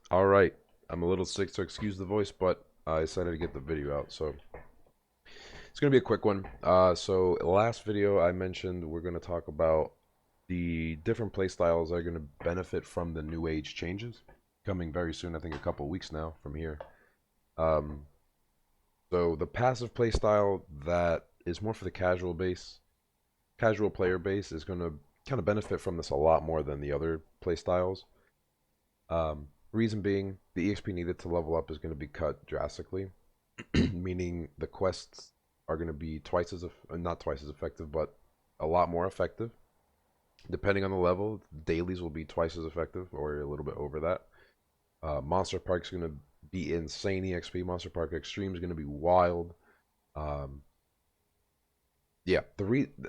All right, I'm a little sick, so excuse the voice, but I decided to get the video out, so it's gonna be a quick one. So last video I mentioned we're gonna talk about the different play styles that are gonna benefit from the new age changes coming very soon. I think a couple weeks now from here. Um, so the passive play style that is more for the casual player base is gonna kind of benefit from this a lot more than the other play styles. Reason being, the EXP needed to level up is going to be cut drastically, meaning the quests are going to be not twice as effective, but a lot more effective. Depending on the level, dailies will be twice as effective or a little bit over that. Monster Park's going to be insane EXP. Monster Park Extreme is going to be wild. Um, yeah,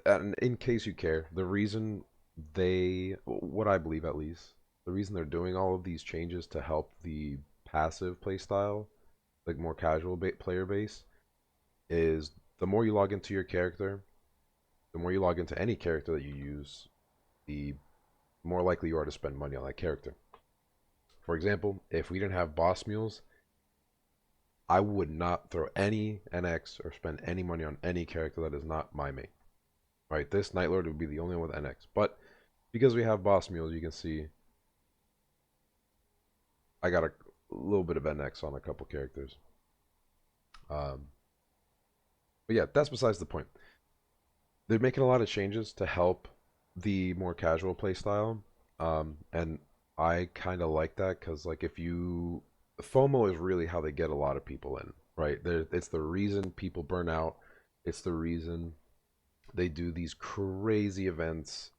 and in case you care, the reason what I believe at least, the reason they're doing all of these changes to help the passive playstyle, like more casual player base, is the more you log into your character, the more you log into any character that you use, the more likely you are to spend money on that character. For example, if we didn't have boss mules, I would not throw any NX or spend any money on any character that is not my main. Right, this Night Lord would be the only one with NX, but because we have boss mules, you can see I got a little bit of NX on a couple characters. Um, but yeah, that's besides the point. They're making a lot of changes to help the more casual play style, and I kind of like that because like if you FOMO is really how they get a lot of people in, right? It's the reason people burn out. It's the reason they do these crazy events.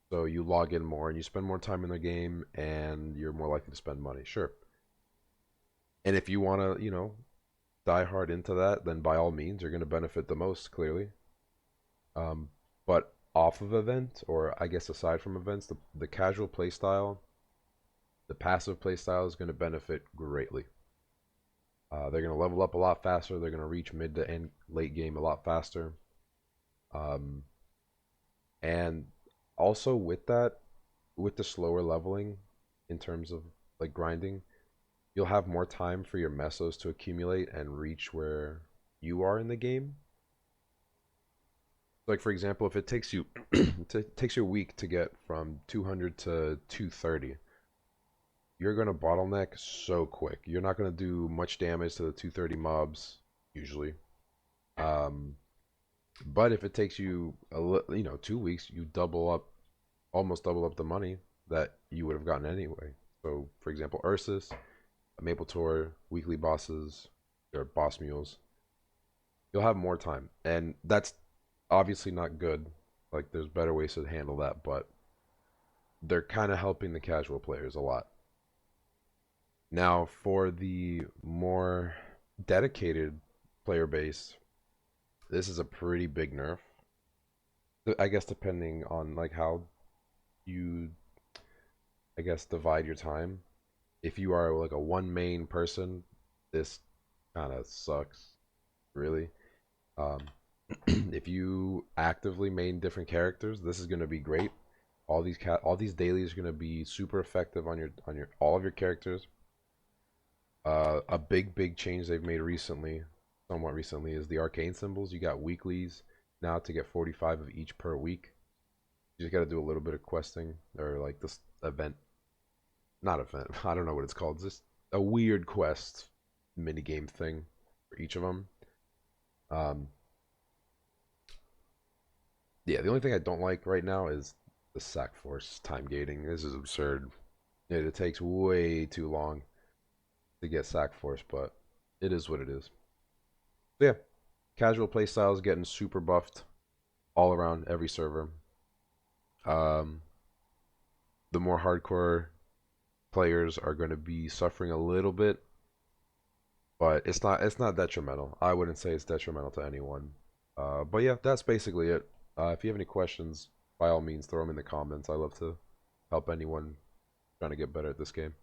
So you log in more and you spend more time in the game, and you're more likely to spend money. Sure. And if you want to, die hard into that, then by all means, you're going to benefit the most, clearly. But off of event, or I guess aside from events, the casual play style, the passive play style is going to benefit greatly. They're going to level up a lot faster. They're going to reach mid to end late game a lot faster. Um, and also with that, with the slower leveling in terms of like grinding, you'll have more time for your mesos to accumulate and reach where you are in the game. Like for example, if it takes you takes you a week to get from 200 to 230, you're gonna bottleneck so quick. You're not gonna do much damage to the 230 mobs usually. Um, but if it takes you 2 weeks, you almost double up the money that you would have gotten anyway. So for example, Ursus, Maple Tour, weekly bosses, or boss mules, you'll have more time, and that's obviously not good. Like there's better ways to handle that, but they're kind of helping the casual players a lot. Now, for the more dedicated player base, this is a pretty big nerf. I guess depending on like how you, I guess, divide your time. If you are like a one main person, this kind of sucks, really. Um, if you actively main different characters, this is going to be great. All these dailies are going to be super effective on your all of your characters. A big change they've made recently, somewhat recently, is the arcane symbols. You got weeklies now to get 45 of each per week. You just got to do a little bit of questing or like this event, not event. I don't know what it's called. It's just a weird quest mini game thing for each of them. Um, yeah, the only thing I don't like right now is the sac force time gating. This is absurd. It takes way too long to get sac force, but it is what it is. So yeah, casual playstyles getting super buffed all around every server. Um, the more hardcore players are going to be suffering a little bit, but it's not detrimental. I wouldn't say it's detrimental to anyone. But yeah, that's basically it. If you have any questions, by all means, throw them in the comments. I love to help anyone trying to get better at this game.